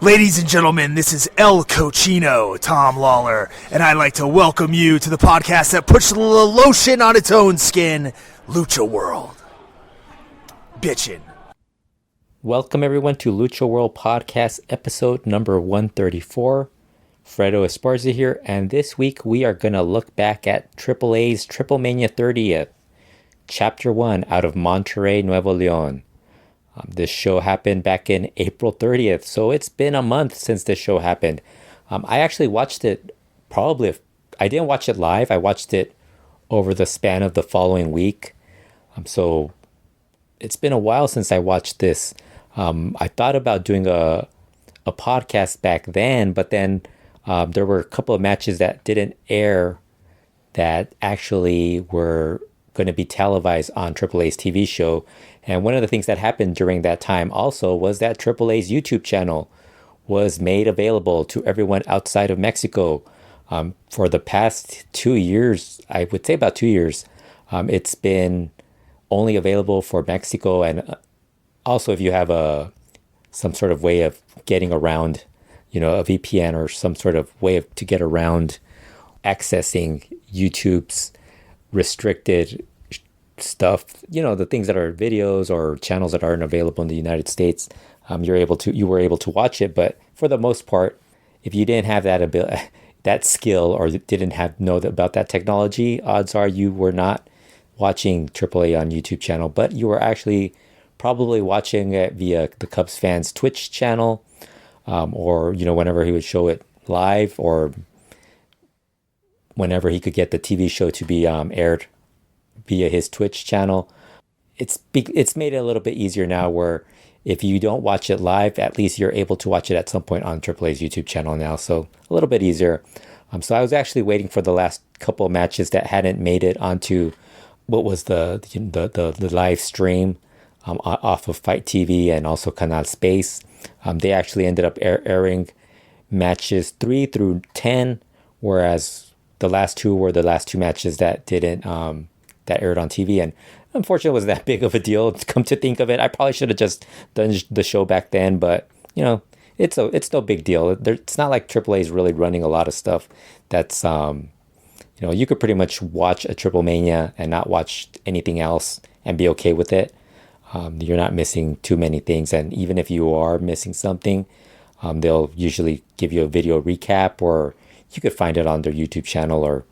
Ladies and gentlemen, this is El Cochino, Tom Lawler, and I'd like to welcome you to the podcast that puts the lotion on its own skin, LuchaWorld. Bitchin'. Welcome everyone to LuchaWorld Podcast episode number 134. Fredo Esparza here, and this week we are going to look back at AAA's Triplemania 30th, Chapter 1 out of Monterrey, Nuevo Leon. This show happened back in April 30th, so it's been a month since this show happened. I actually watched it I didn't watch it live. I watched it over the span of the following week. So it's been a while since I watched this. I thought about doing a podcast back then, but then there were a couple of matches that didn't air that actually were going to be televised on AAA's TV show. And one of the things that happened during that time also was that AAA's YouTube channel was made available to everyone outside of Mexico. For the past 2 years, I would say about 2 years, it's been only available for Mexico. And also if you have some sort of way of getting around, a VPN or some sort of way to get around accessing YouTube's restricted stuff, the things that are videos or channels that aren't available in the United States, you were able to watch it. But for the most part, if you didn't have that skill or didn't know about that technology, odds are you were not watching AAA on YouTube channel, but you were actually probably watching it via the Cubs fans Twitch channel, or whenever he would show it live, or whenever he could get the TV show to be aired via his Twitch channel. It's made it a little bit easier now, where if you don't watch it live, at least you're able to watch it at some point on AAA's YouTube channel now. So a little bit easier. So I was actually waiting for the last couple of matches that hadn't made it onto what was the live stream off of Fight TV and also Canal Space. They actually ended up airing matches 3 through 10, whereas the last two were the last two matches that didn't that aired on TV. And unfortunately, it was that big of a deal. Come to think of it, I probably should have just done the show back then. But it's no big deal. It's not like AAA is really running a lot of stuff that's you could pretty much watch a Triplemania and not watch anything else and be okay with it. You're not missing too many things, and even if you are missing something, they'll usually give you a video recap, or you could find it on their YouTube channel, or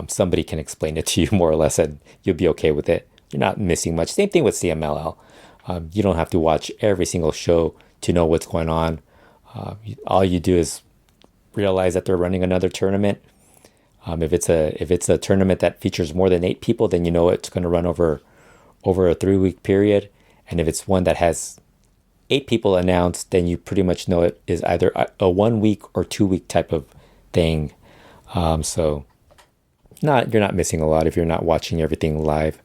somebody can explain it to you more or less, and you'll be okay with it. You're not missing much. Same thing with CMLL. You don't have to watch every single show to know what's going on. All you do is realize that they're running another tournament. If it's a tournament that features more than 8 people, then it's going to run over a 3-week period. And if it's one that has 8 people announced, then you pretty much know it is either a 1 week or 2 week type of thing. So you're not missing a lot if you're not watching everything live.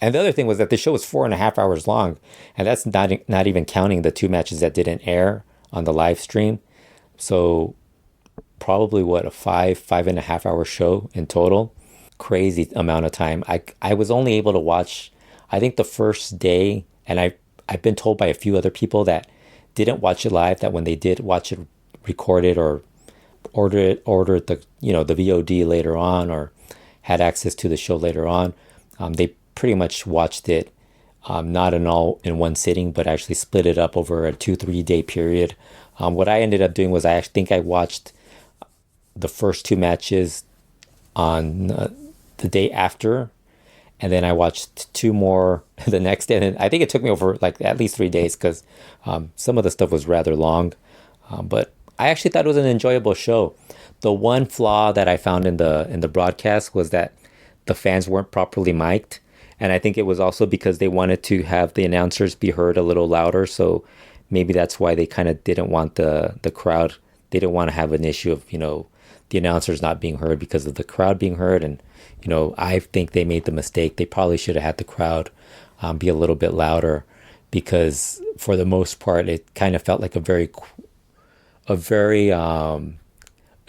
And the other thing was that the show was 4.5 hours long, and that's not even counting the 2 matches that didn't air on the live stream. So probably a 5.5 hour show in total. Crazy amount of time. I was only able to watch, I think, the first day, and I've been told by a few other people that didn't watch it live, that when they did watch it recorded or ordered the the VOD later on, or had access to the show later on, they pretty much watched it not all in one sitting, but actually split it up over a 2-3 day period. What I ended up doing was I watched the first 2 matches on the day after, and then I watched 2 more the next day. And I think it took me over at least 3 days, because some of the stuff was rather long, but I actually thought it was an enjoyable show. The one flaw that I found in the broadcast was that the fans weren't properly mic'd, and I think it was also because they wanted to have the announcers be heard a little louder. So maybe that's why they kind of didn't want the crowd. They didn't want to have an issue of the announcers not being heard because of the crowd being heard. And I think they made the mistake. They probably should have had the crowd be a little bit louder, because for the most part it kind of felt like a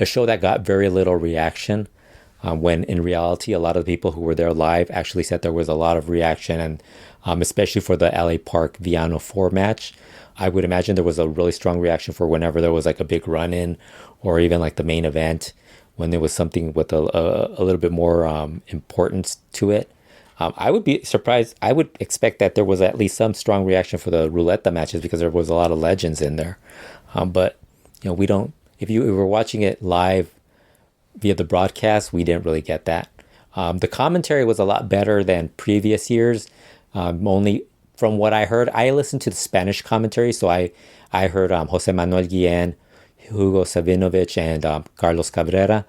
show that got very little reaction, when in reality a lot of the people who were there live actually said there was a lot of reaction. And especially for the LA Park Viano 4 match, I would imagine there was a really strong reaction for whenever there was like a big run in, or even like the main event, when there was something with a little bit more importance to it. I would be surprised. I would expect that there was at least some strong reaction for the roulette matches because there was a lot of legends in there. But we don't. If you were watching it live via the broadcast, we didn't really get that. The commentary was a lot better than previous years. Only from what I heard, I listened to the Spanish commentary, so I heard Jose Manuel Guillen, Hugo Savinovich, and Carlos Cabrera.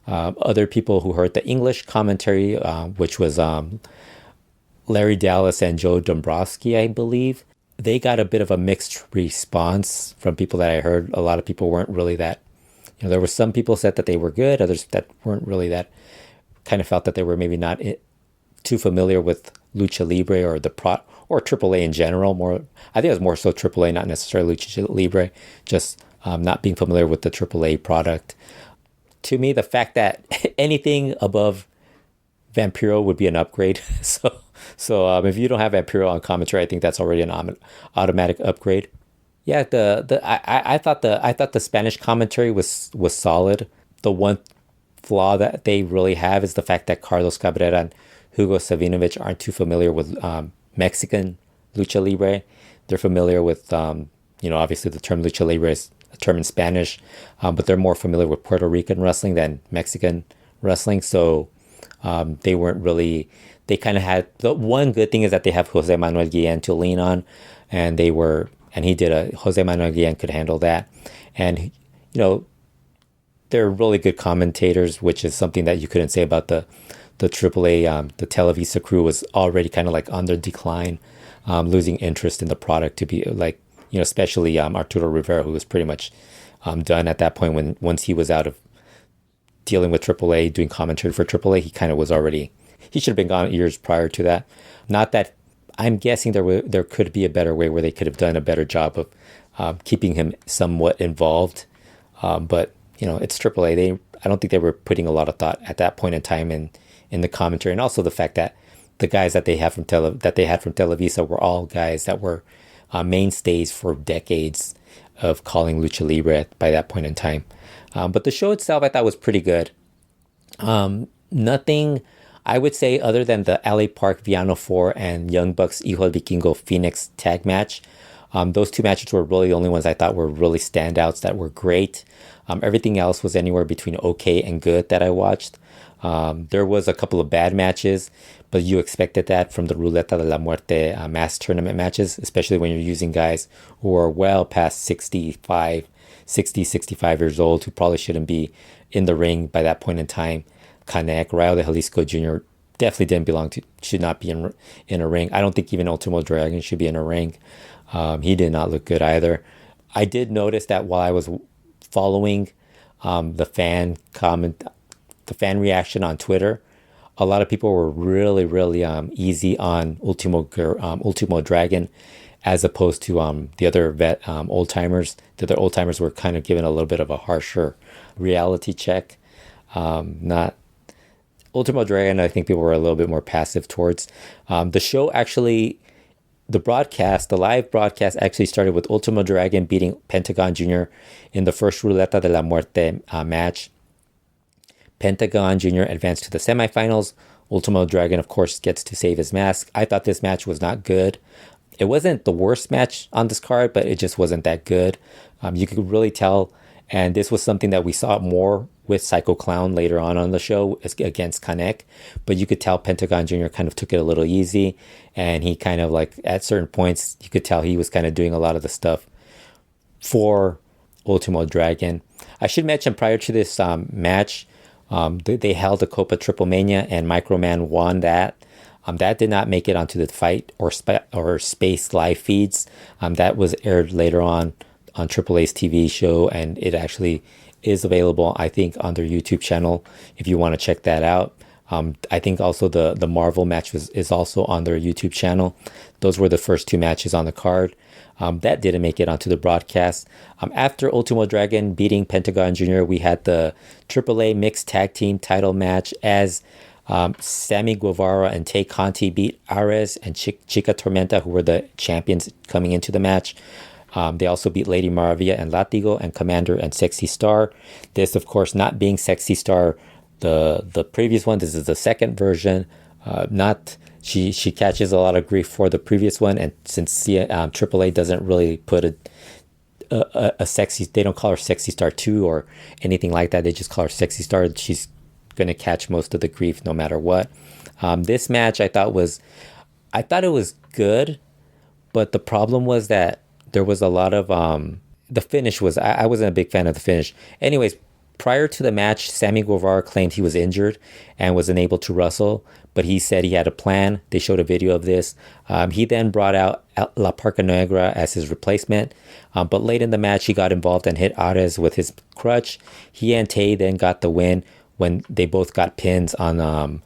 Other people who heard the English commentary, which was Larry Dallas and Joe Dombrowski, I believe, they got a bit of a mixed response from people that I heard. A lot of people weren't really that, there were some people said that they were good, others that weren't really that, kind of felt that they were maybe not too familiar with Lucha Libre or or AAA in general. I think it was more so AAA, not necessarily Lucha Libre, just not being familiar with the AAA product. To me, the fact that anything above Vampiro would be an upgrade. So if you don't have Vampiro on commentary, I think that's already an automatic upgrade. Yeah, I thought the Spanish commentary was solid. The one flaw that they really have is the fact that Carlos Cabrera and Hugo Savinovich aren't too familiar with Mexican Lucha Libre. They're familiar with obviously the term Lucha Libre is a term in Spanish, but they're more familiar with Puerto Rican wrestling than Mexican wrestling. So they weren't really. They kind of had the one good thing is that they have Jose Manuel Guillen to lean on, and Jose Manuel Guillen could handle that, and they're really good commentators, which is something that you couldn't say about the AAA. The Televisa crew was already kind of like on their decline, losing interest in the product to be like, especially Arturo Rivera, who was pretty much done at that point once he was out of dealing with AAA, doing commentary for AAA. He kind of was already. He should have been gone years prior to that. Not that I'm guessing there could be a better way where they could have done a better job of keeping him somewhat involved. But it's AAA. I don't think they were putting a lot of thought at that point in time in the commentary, and also the fact that the guys that they had from Televisa were all guys that were mainstays for decades of calling Lucha Libre by that point in time. But the show itself, I thought, was pretty good. Nothing, I would say, other than the LA Park Viano 4 and Young Bucks Hijo del Vikingo Phoenix tag match. Those two matches were really the only ones I thought were really standouts that were great. Everything else was anywhere between okay and good that I watched. There was a couple of bad matches, but you expected that from the Ruleta de la Muerte mass tournament matches, especially when you're using guys who are well past 65 years old, who probably shouldn't be in the ring by that point in time. Canek, Rayo de Jalisco Jr. definitely should not be in a ring. I don't think even Ultimo Dragon should be in a ring. He did not look good either. I did notice that while I was following the fan reaction on Twitter, a lot of people were really, really easy on Ultimo Dragon, as opposed to the other old timers. The other old timers were kind of given a little bit of a harsher reality check. Not Ultimo Dragon, I think people were a little bit more passive towards. The show actually, the live broadcast actually started with Ultimo Dragon beating Pentagon Jr. in the first Ruleta de la Muerte match. Pentagon Jr. advanced to the semifinals. Ultimo Dragon, of course, gets to save his mask. I thought this match was not good. It wasn't the worst match on this card, but it just wasn't that good. You could really tell, and this was something that we saw more with Psycho Clown later on the show against Canek, but you could tell Pentagon Jr. kind of took it a little easy, and he kind of like, at certain points, you could tell he was kind of doing a lot of the stuff for Ultimo Dragon. I should mention, prior to this match, they held a Copa Triplemania, and Microman won that. That did not make it onto the Fight or Space live feeds. That was aired later on AAA's TV show, and it actually is available, I think, on their YouTube channel if you want to check that out. I think also the Marvel match is also on their YouTube channel. Those were the first two matches on the card. That didn't make it onto the broadcast. After Ultimo Dragon beating Pentagon Jr., we had the AAA Mixed Tag Team title match as Sammy Guevara and Tay Conti beat Ares and Chica Tormenta, who were the champions coming into the match. They also beat Lady Maravilla and Latigo and Commander and Sexy Star. This, of course, not being Sexy Star, the previous one. This is the second version. She catches a lot of grief for the previous one, and since AAA doesn't really put a sexy, they don't call her Sexy Star 2 or anything like that. They just call her Sexy Star. She's gonna catch most of the grief no matter what. This match I thought it was good, but the problem was that there was a lot of the finish was I wasn't a big fan of the finish. Anyways, prior to the match, Sammy Guevara claimed he was injured and was unable to wrestle, but he said he had a plan. They showed a video of this. He then brought out La Parca Negra as his replacement, but late in the match, he got involved and hit Ares with his crutch. He and Tay then got the win when they both got pins on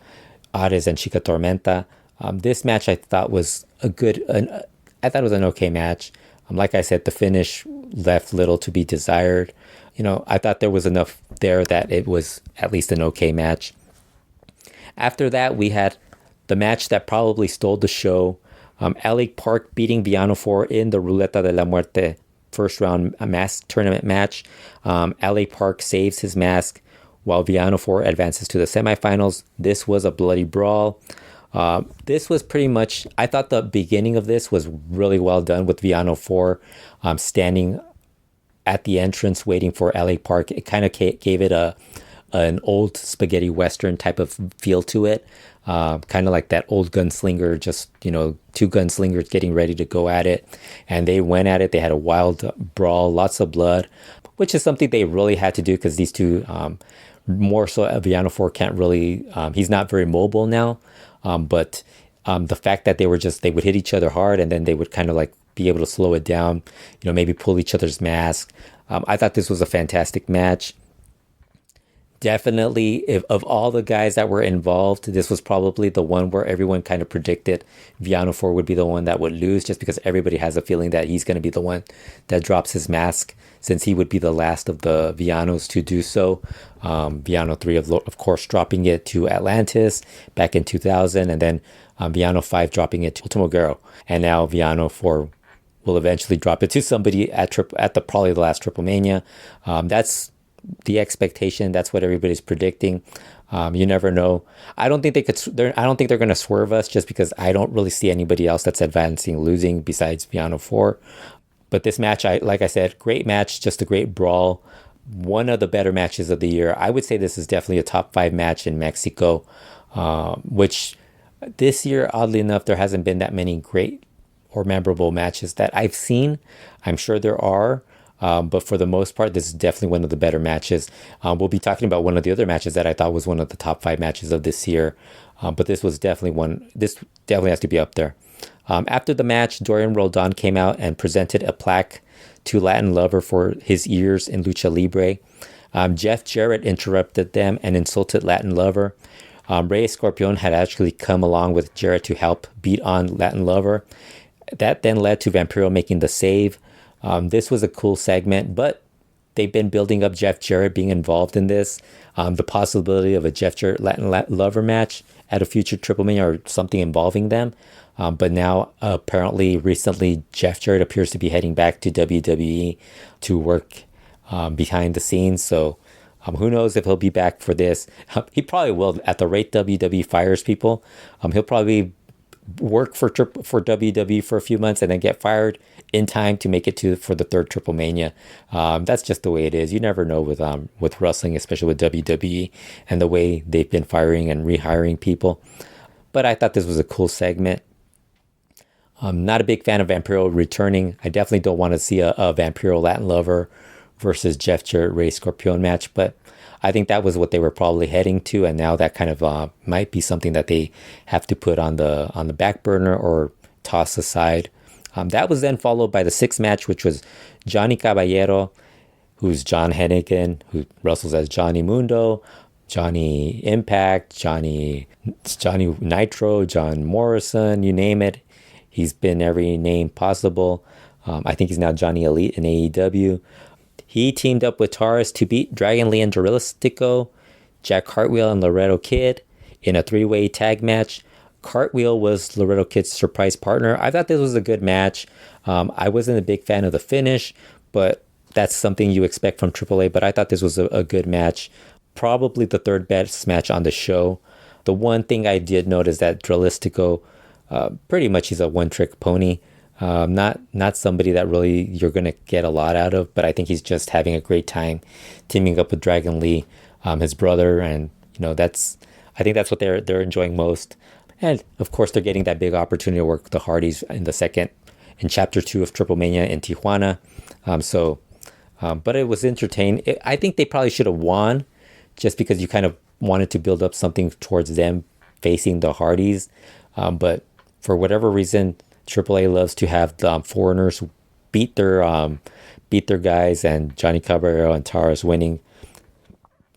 Ares and Chica Tormenta. This match I thought was I thought it was an okay match. Like I said, the finish left little to be desired. I thought there was enough there that it was at least an okay match. After that, we had the match that probably stole the show. LA Park beating Villano 4 in the Ruleta de la Muerte first round mask tournament match. LA Park saves his mask while Villano 4 advances to the semifinals. This was a bloody brawl. This was pretty much, I thought the beginning of this was really well done with Villano 4 standing at the entrance waiting for LA Park. It kind of gave it an old spaghetti western type of feel to it. Kind of like that old gunslinger, just, two gunslingers getting ready to go at it. And they went at it. They had a wild brawl, lots of blood, which is something they really had to do because these two, more so Villano 4 can't really, he's not very mobile now. But the fact that they would hit each other hard and then they would kind of like be able to slow it down, maybe pull each other's mask. I thought this was a fantastic match. Definitely, of all the guys that were involved, this was probably the one where everyone kind of predicted Villano 4 would be the one that would lose, just because everybody has a feeling that he's going to be the one that drops his mask, since he would be the last of the Villanos to do so. Villano 3, of course, dropping it to Atlantis back in 2000, and then Villano 5 dropping it to Ultimo Guerrero. And now Villano 4 will eventually drop it to somebody at probably the last Triplemania. That's the expectation. That's what everybody's predicting. You never know. I don't think I don't think they're going to swerve us, just because I don't really see anybody else that's advancing losing besides Villano 4. But this match, like I said, great match, just a great brawl. One of the better matches of the year. I would say this is definitely a top 5 match in Mexico, which this year, oddly enough, there hasn't been that many great or memorable matches that I've seen. I'm sure there are. But for the most part, this is definitely one of the better matches. We'll be talking about one of the other matches that I thought was one of the top 5 matches of this year. But this was definitely one. This definitely has to be up there. After the match, Dorian Roldan came out and presented a plaque to Latin Lover for his years in Lucha Libre. Jeff Jarrett interrupted them and insulted Latin Lover. Rey Escorpion had actually come along with Jarrett to help beat on Latin Lover. That then led to Vampiro making the save. This was a cool segment, but they've been building up Jeff Jarrett being involved in this. The possibility of a Jeff Jarrett Latin Lover match at a future Triplemania or something involving them. But now, apparently, recently, Jeff Jarrett appears to be heading back to WWE to work behind the scenes. So who knows if he'll be back for this. He probably will. At the rate WWE fires people, he'll probably work for WWE for a few months and then get fired in time to make it for the third Triplemania. That's just the way it is. You never know with wrestling, especially with WWE and the way they've been firing and rehiring people. But I thought this was a cool segment. I'm not a big fan of Vampiro returning. I definitely don't want to see a Vampiro Latin Lover versus Jeff Jarrett Rey Scorpion match, but I think that was what they were probably heading to, and now that kind of might be something that they have to put on the back burner or toss aside. That was then followed by the 6th match, which was Johnny Caballero, who's John Hennigan, who wrestles as Johnny Mundo, Johnny Impact, Johnny Nitro, John Morrison, you name it. He's been every name possible. I think he's now Johnny Elite in AEW. He teamed up with Taurus to beat Dragon Lee and Drilistico, Jack Hartwheel and Loretto Kid in a 3-way tag match. Cartwheel was Loretto Kid's surprise partner. I thought this was a good match. I wasn't a big fan of the finish, but that's something you expect from AAA. But I thought this was a good match. Probably the third best match on the show. The one thing I did notice that Dralistico, pretty much he's a one-trick pony. Not somebody that really you're going to get a lot out of, but I think he's just having a great time teaming up with Dragon Lee, his brother, and I think that's what they're enjoying most. And of course, they're getting that big opportunity to work with the Hardys in Chapter 2 of Triplemania in Tijuana. But it was entertaining. I think they probably should have won, just because you kind of wanted to build up something towards them facing the Hardys. But for whatever reason, AAA loves to have the foreigners beat their guys, and Johnny Caballero and Taurus winning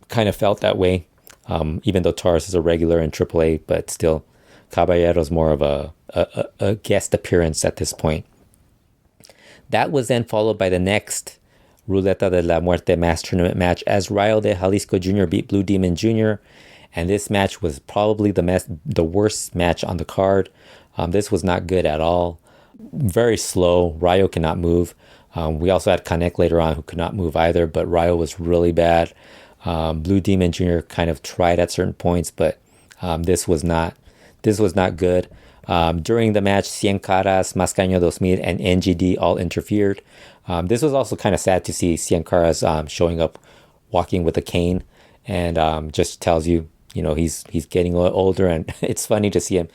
kind of felt that way. Even though Taurus is a regular in AAA, but still, Caballero's more of a guest appearance at this point. That was then followed by the next Ruleta de la Muerte mass tournament match, as Rayo de Jalisco Jr. beat Blue Demon Jr. And this match was probably the worst match on the card. This was not good at all. Very slow. Rayo cannot move. We also had Connect later on, who could not move either, but Rayo was really bad. Blue Demon Jr. kind of tried at certain points, but this was not good. During the match, Cien Caras, Mascaño 2000, and NGD all interfered. This was also kind of sad to see Cien Caras showing up walking with a cane, and just tells you, he's getting a little older, and it's funny to see him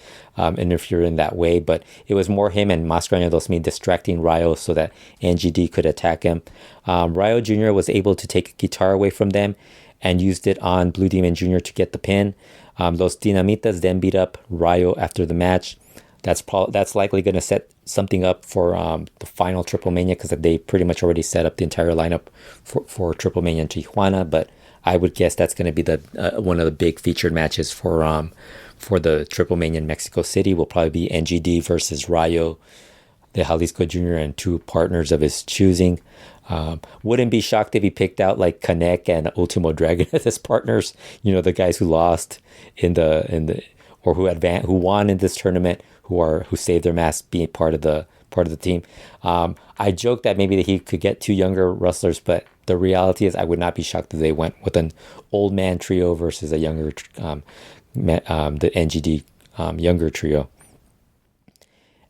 interfere in that way. But it was more him and Mascaño 2000 distracting Rayo so that NGD could attack him. Rayo Jr. was able to take a guitar away from them and used it on Blue Demon Jr. to get the pin. Los Dinamitas then beat up Rayo after the match. That's likely going to set something up for the final Triplemania, because they pretty much already set up the entire lineup for Triplemania in Tijuana. But I would guess that's going to be the one of the big featured matches for the Triplemania in Mexico City. Will probably be NGD versus Rayo de Jalisco Jr. and two partners of his choosing. Wouldn't be shocked if he picked out like Connect and Ultimo Dragon as his partners. The guys who lost or who won in this tournament, who saved their mask being part of the team. I joked that maybe he could get two younger wrestlers, but the reality is I would not be shocked if they went with an old man trio versus a younger the NGD younger trio.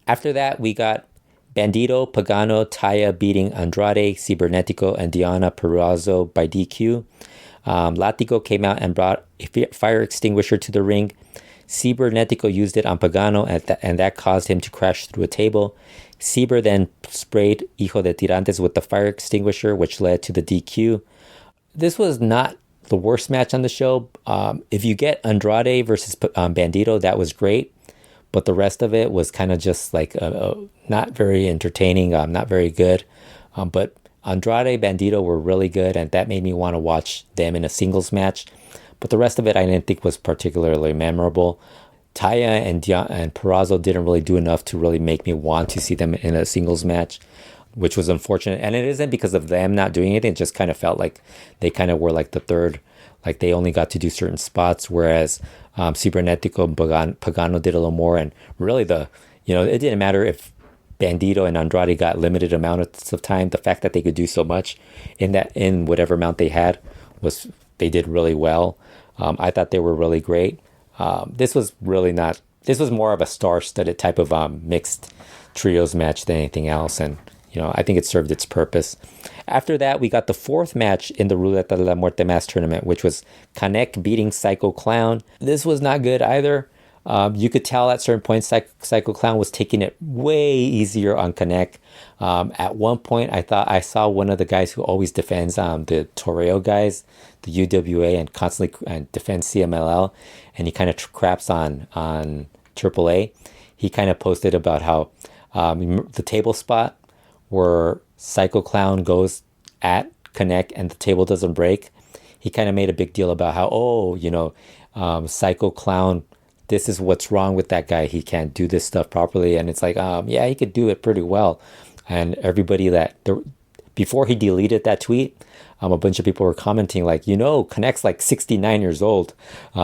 After that, we got Bandito, Pagano, Taya beating Andrade, Cibernetico, and Diana Purrazzo by DQ. Latigo came out and brought a fire extinguisher to the ring. Cibernetico used it on Pagano, and that caused him to crash through a table. Ciber then sprayed Hijo de Tirantes with the fire extinguisher, which led to the DQ. This was not the worst match on the show. If you get Andrade versus Bandito, that was great. But the rest of it was kind of just like not very entertaining, not very good. But Andrade, Bandito were really good, and that made me want to watch them in a singles match. But the rest of it I didn't think was particularly memorable. Taya and Purrazzo didn't really do enough to really make me want to see them in a singles match, which was unfortunate. And it isn't because of them not doing anything. It just kind of felt like they kind of were like the third, like they only got to do certain spots, whereas Cibernetico and Pagano did a little more. And really it didn't matter if Bandito and Andrade got limited amounts of time. The fact that they could do so much in whatever amount they had they did really well. I thought they were really great. This was more of a star-studded type of mixed trios match than anything else. And, I think it served its purpose. After that, we got the fourth match in the Ruleta de la Muerte mass tournament, which was Connect beating Psycho Clown. This was not good either. You could tell at certain points Psycho Clown was taking it way easier on Connect. At one point, I thought I saw one of the guys who always defends the Toreo guys, the UWA, and constantly defends CMLL, and he kind of craps on AAA. He kind of posted about how the table spot where Psycho Clown goes at Connect and the table doesn't break. He kind of made a big deal about how, Psycho Clown, this is what's wrong with that guy. He can't do this stuff properly. And it's like, yeah, he could do it pretty well. And everybody before he deleted that tweet, a bunch of people were commenting like, Connect's like 69 years old,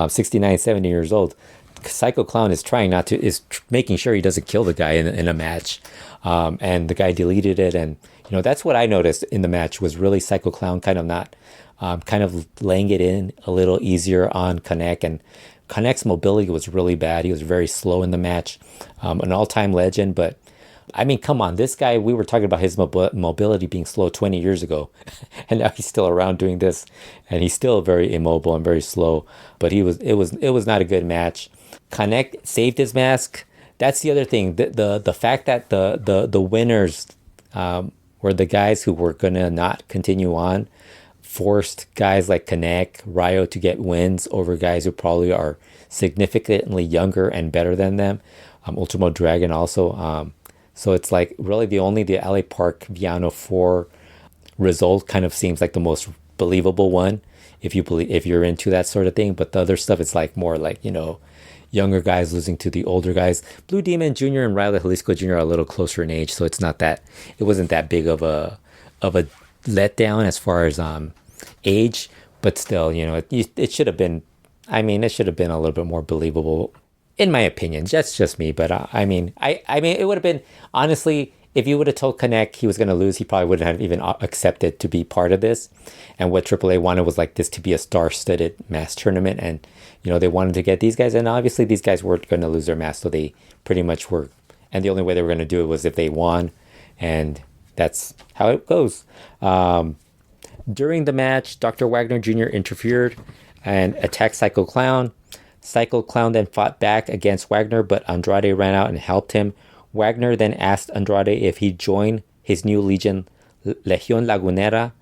69, 70 years old. Psycho Clown is making sure he doesn't kill the guy in a match. And the guy deleted it. And, that's what I noticed in the match was really Psycho Clown kind of laying it in a little easier on Connect. And Connect's mobility was really bad. He was very slow in the match. An all-time legend, but I mean, come on, this guy, we were talking about his mobility being slow 20 years ago, and now he's still around doing this, and he's still very immobile and very slow, but it was not a good match. Connect saved his mask. That's the other thing. The fact that the winners were the guys who were going to not continue on forced guys like Connect, Ryo to get wins over guys who probably are significantly younger and better than them. Ultimo Dragon also. So it's like really the LA Park Viano 4 result kind of seems like the most believable one if you're into that sort of thing. But the other stuff is like more like, younger guys losing to the older guys. Blue Demon Jr. and Riley Jalisco Jr. are a little closer in age, so it wasn't that big of a letdown as far as age, but still, it should have been. I mean, it should have been a little bit more believable, in my opinion. That's just me, but I mean, it would have been, honestly, if you would have told Connect he was going to lose, he probably wouldn't have even accepted to be part of this. And what AAA wanted was like this to be a star-studded mass tournament, and they wanted to get these guys, and obviously these guys weren't going to lose their mask, so they pretty much were. And the only way they were going to do it was if they won, and that's how it goes. During the match, Dr. Wagner Jr. interfered and attacked Psycho Clown. Psycho Clown then fought back against Wagner, but Andrade ran out and helped him. Wagner then asked Andrade if he'd join his new Legion Lagunera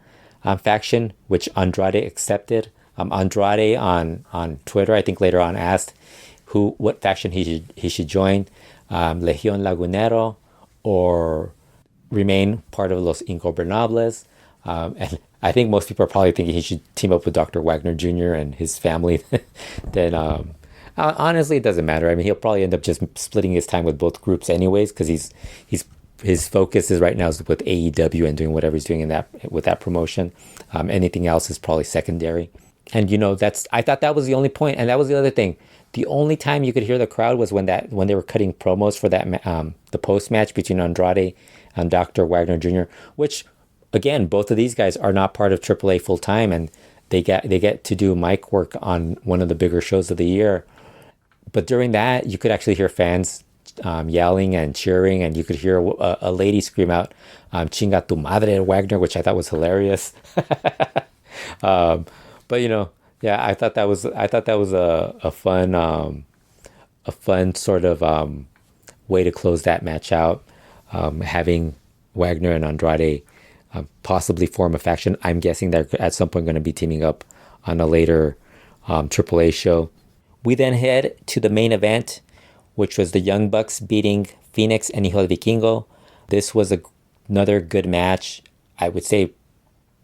faction, which Andrade accepted. Andrade on Twitter, I think later on, asked what faction he should join, Legion Lagunero or remain part of Los Ingobernables. And I think most people are probably thinking he should team up with Dr. Wagner Jr. and his family. Then honestly, it doesn't matter. I mean, he'll probably end up just splitting his time with both groups anyways, because his focus is right now is with AEW and doing whatever he's doing with that promotion. Anything else is probably secondary. And I thought that was the only point, and that was the other thing. The only time you could hear the crowd was when they were cutting promos for that the post match between Andrade and Dr. Wagner Jr., which, again, both of these guys are not part of AAA full time, and they get to do mic work on one of the bigger shows of the year. But during that, you could actually hear fans yelling and cheering, and you could hear a lady scream out "Chinga tu madre, Wagner," which I thought was hilarious. But yeah, I thought that was a fun sort of way to close that match out, having Wagner and Andrade possibly form a faction. I'm guessing they're at some point going to be teaming up on a later AAA show. We then head to the main event, which was the Young Bucks beating Phoenix and Hijo de Vikingo. This was another good match. I would say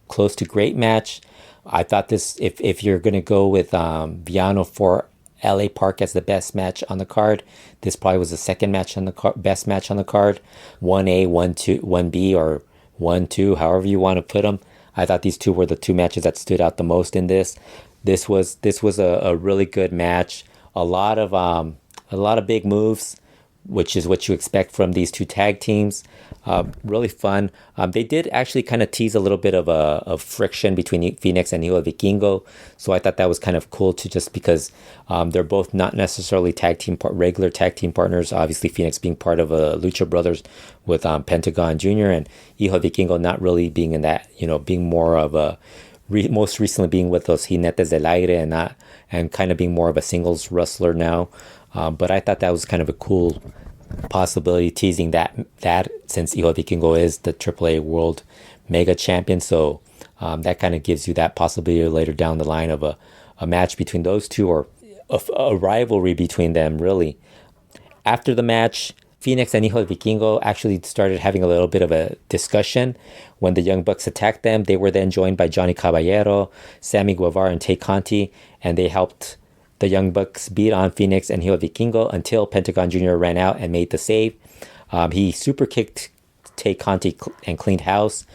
close to great match. I thought this, if you're going to go with Viano for LA Park as the best match on the card, this probably was the second match on the best match on the card. 1A, 1-2, 1B, or 1-2, however you want to put them. I thought these two were the two matches that stood out the most in this. This was a really good match. A lot of big moves, which is what you expect from these two tag teams. Really fun. They did actually kind of tease a little bit of friction between Phoenix and Hijo de Vikingo. So I thought that was kind of cool too, just because they're both not necessarily regular tag team partners. Obviously, Phoenix being part of Lucha Brothers with Pentagon Jr. and Hijo de Vikingo not really being in that, being more of a most recently being with those Jinetes del Aire and kind of being more of a singles wrestler now. But I thought that was kind of a cool possibility, teasing that since Hijo de Kingo is the AAA World Mega Champion. So that kind of gives you that possibility later down the line of a match between those two, or a rivalry between them, really. After the match, Phoenix and Hijo de Vikingo actually started having a little bit of a discussion. When the Young Bucks attacked them, they were then joined by Johnny Caballero, Sammy Guevara, and Tay Conti, and they helped the Young Bucks beat on Phoenix and Hijo de Vikingo until Pentagon Jr. ran out and made the save. He super kicked Tay Conti and cleaned house.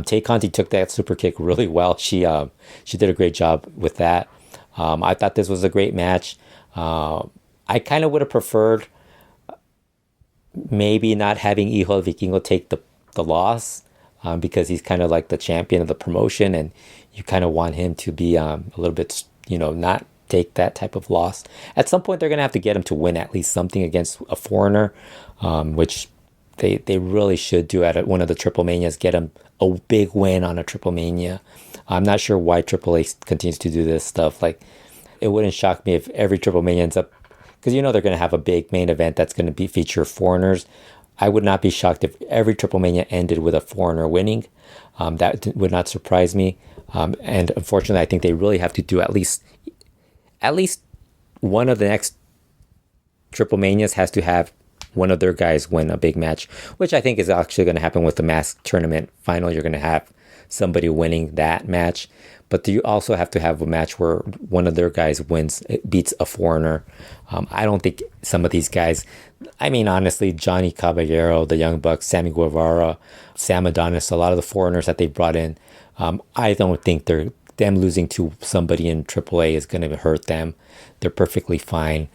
Tay Conti took that super kick really well. She did a great job with that. I thought this was a great match. I kind of would have preferred maybe not having Hijo del Vikingo take the loss, because he's kind of like the champion of the promotion, and you kind of want him to be a little bit, not take that type of loss. At some point, they're going to have to get him to win at least something against a foreigner, which they really should do at one of the Triplemanias, get him a big win on a Triplemania. I'm not sure why AAA continues to do this stuff. Like, it wouldn't shock me if every Triplemania ends up, because they're going to have a big main event that's going to feature foreigners. I would not be shocked if every Triplemania ended with a foreigner winning. That would not surprise me. And unfortunately, I think they really have to do at least one of the next Triplemanias has to have one of their guys win a big match, which I think is actually going to happen with the mask tournament final. You're going to have somebody winning that match, but you also have to have a match where one of their guys beats a foreigner. I don't think some of these guys, I mean, honestly, Johnny Caballero, the Young Bucks, Sammy Guevara, Sam Adonis, a lot of the foreigners that they brought in, I don't think them losing to somebody in AAA is going to hurt them. They're perfectly fine.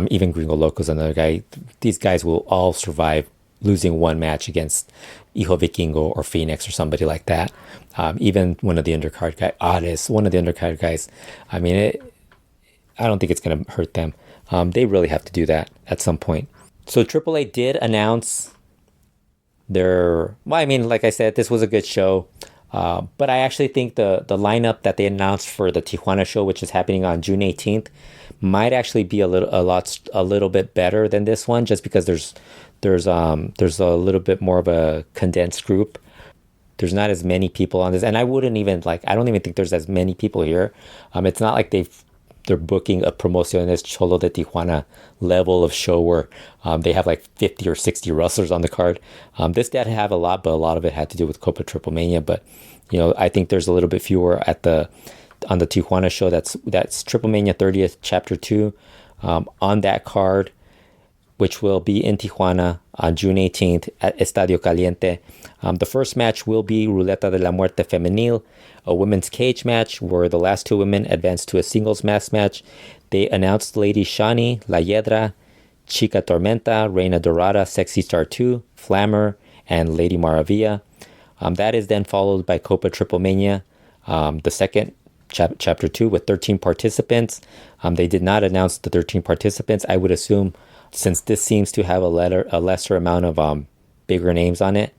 Even Gringo Loco's another guy. These guys will all survive losing one match against Hijo Vikingo or Phoenix or somebody like that. Even one of the undercard guys, Otis, one of the undercard guys. I mean, I don't think it's going to hurt them. They really have to do that at some point. So AAA did announce like I said, this was a good show. But I actually think the lineup that they announced for the Tijuana show, which is happening on June 18th, might actually be a little bit better than this one, just because there's a little bit more of a condensed group. There's not as many people on this, and I don't even think there's as many people here. It's not like they're booking a Promociones Cholo de Tijuana level of show where they have like 50 or 60 wrestlers on the card. This did have a lot, but a lot of it had to do with Copa Triplemania. But I think there's a little bit fewer on the Tijuana show. That's Triplemania 30th Chapter 2 on that card, which will be in Tijuana on June 18th at Estadio Caliente. The first match will be Ruleta de la Muerte Femenil, a women's cage match where the last two women advanced to a singles mass match. They announced Lady Shani, La Hiedra, Chica Tormenta, Reina Dorada, Sexy Star 2, Flammer, and Lady Maravilla. That is then followed by Copa Triplemania, the second Chapter 2 with 13 participants. They did not announce the 13 participants. I would assume, since this seems to have a lesser amount of bigger names on it,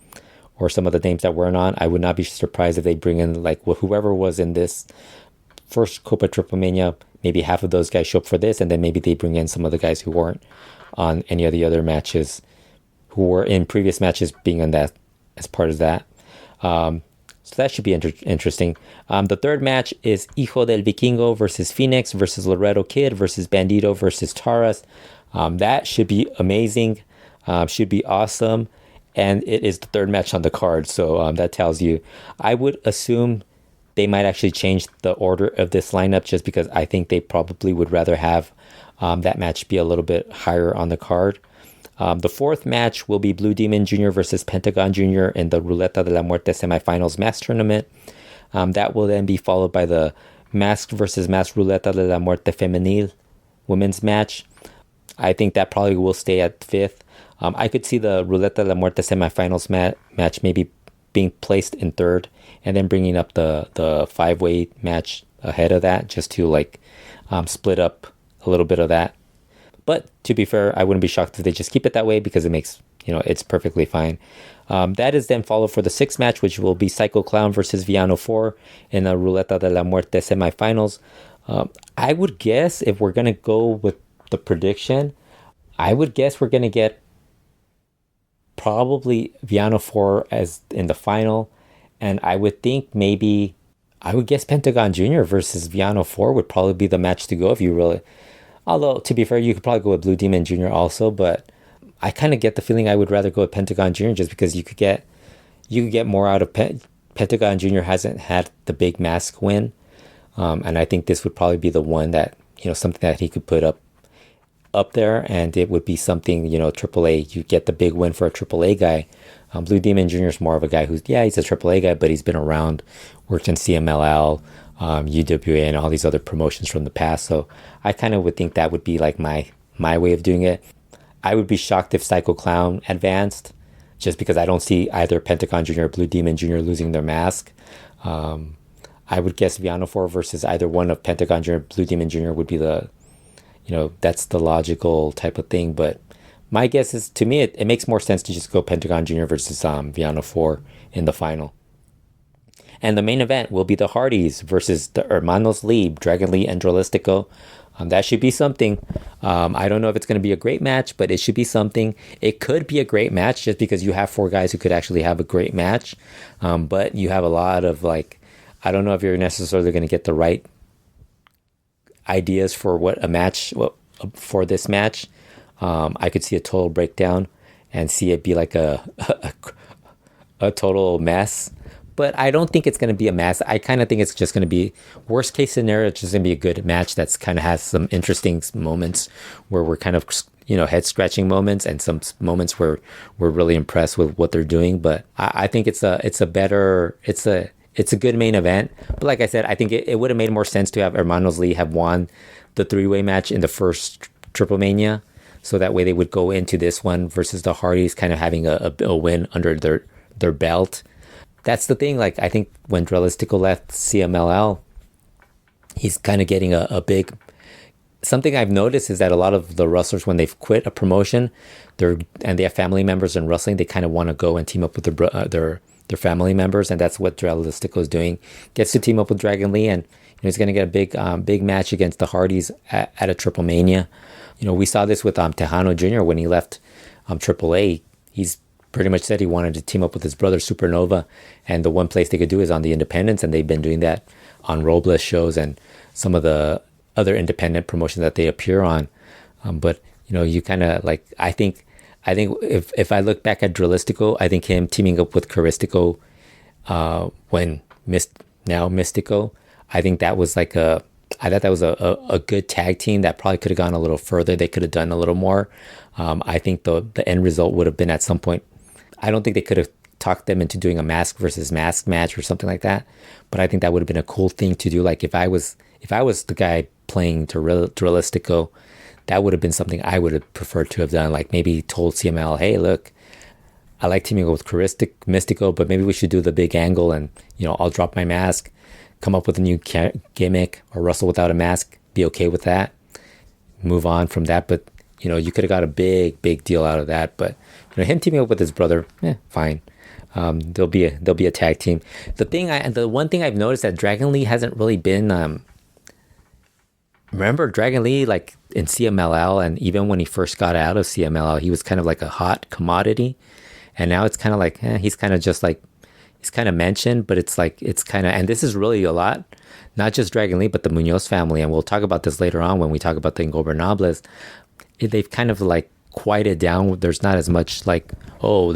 or some of the names that weren't on, I would not be surprised if they bring in whoever was in this first Copa Triplemania, maybe half of those guys show up for this, and then maybe they bring in some of the guys who weren't on any of the other matches, who were in previous matches being on that as part of that. So that should be interesting. The third match is Hijo del Vikingo versus Phoenix versus Loretto Kid versus Bandito versus Taurus. That should be amazing. Should be awesome. And it is the third match on the card. So that tells you, I would assume they might actually change the order of this lineup, just because I think they probably would rather have that match be a little bit higher on the card. The fourth match will be Blue Demon Jr. versus Pentagon Jr. in the Ruleta de la Muerte semifinals mass tournament. That will then be followed by the Masked versus Masked Ruleta de la Muerte Femenil women's match. I think that probably will stay at fifth. I could see the Ruleta de la Muerte semifinals match maybe being placed in third, and then bringing up the five-way match ahead of that, just to split up a little bit of that. But to be fair, I wouldn't be shocked if they just keep it that way, because it makes, it's perfectly fine. That is then followed for the sixth match, which will be Psycho Clown versus Villano 4 in the Ruleta de la Muerte semifinals. I would guess, if we're going to go with the prediction, I would guess we're going to get probably Villano 4 as in the final. And I would think I would guess Pentagon Jr. versus Villano 4 would probably be the match to go, if you really... Although, to be fair, you could probably go with Blue Demon Jr. also, but I kind of get the feeling I would rather go with Pentagon Jr. just because you could get more out of Pentagon Jr. hasn't had the big mask win. And I think this would probably be the one that, something that he could put up there, and it would be something, AAA, you get the big win for a AAA guy. Blue Demon Jr. is more of a guy he's a AAA guy, but he's been around, worked in CMLL, UWA, and all these other promotions from the past. So I kind of would think that would be like my my way of doing it. I would be shocked if Psycho Clown advanced, just because I don't see either Pentagon Jr. or Blue Demon Jr. losing their mask. I would guess Viano 4 versus either one of Pentagon Jr. or Blue Demon Jr. would be that's the logical type of thing. But my guess is, to me, it makes more sense to just go Pentagon Jr. versus Viano 4 in the final. And the main event will be the Hardys versus the Hermanos Lee, Dragon Lee and Dralistico. That should be something. I don't know if it's going to be a great match, but it should be something. It could be a great match just because you have 4 guys who could actually have a great match. But you have a lot of I don't know if you're necessarily going to get the right ideas for for this match. I could see a total breakdown and see it be like a total mess. But I don't think it's going to be a mess. I kind of think it's just going to be, worst case scenario, it's just going to be a good match that's kind of has some interesting moments where we're kind of, head scratching moments, and some moments where we're really impressed with what they're doing. But I think it's a good main event. But like I said, I think it would have made more sense to have Hermanos Lee have won the 3-way match in the first Triplemania. So that way they would go into this one versus the Hardys kind of having a win under their belt. That's the thing. I think when Dralistico left CMLL, he's kind of getting a big... Something I've noticed is that a lot of the wrestlers, when they've quit a promotion, and they have family members in wrestling, they kind of want to go and team up with their family members, and that's what Dralistico is doing. Gets to team up with Dragon Lee, and he's going to get a big match against the Hardys at a Triplemania. We saw this with Tejano Jr. when he left AAA. He's pretty much said he wanted to team up with his brother Supernova, and the one place they could do is on the independents, and they've been doing that on Robles shows and some of the other independent promotions that they appear on. But you kind of I think if I look back at Dralistico, I think him teaming up with Caristico when Mystico, I think that was I thought that was a good tag team that probably could have gone a little further. They could have done a little more. I think the end result would have been at some point, I don't think they could have talked them into doing a mask versus mask match or something like that. But I think that would have been a cool thing to do. If I was the guy playing Dralistico, that would have been something I would have preferred to have done. Maybe told CML, hey, look, I like teaming up with Mystico, but maybe we should do the big angle, and I'll drop my mask, come up with a new gimmick, or wrestle without a mask, be okay with that, move on from that. But you could have got a big deal out of that. But him teaming up with his brother, fine. There'll be a tag team. The one thing I've noticed that Dragon Lee hasn't really been. Remember Dragon Lee in CMLL, and even when he first got out of CMLL, he was kind of like a hot commodity, and now it's kind of he's kind of just he's kind of mentioned, but it's kind of, and this is really a lot, not just Dragon Lee, but the Munoz family, and we'll talk about this later on when we talk about the Ingobernables. They've kind of quieted down. There's not as much they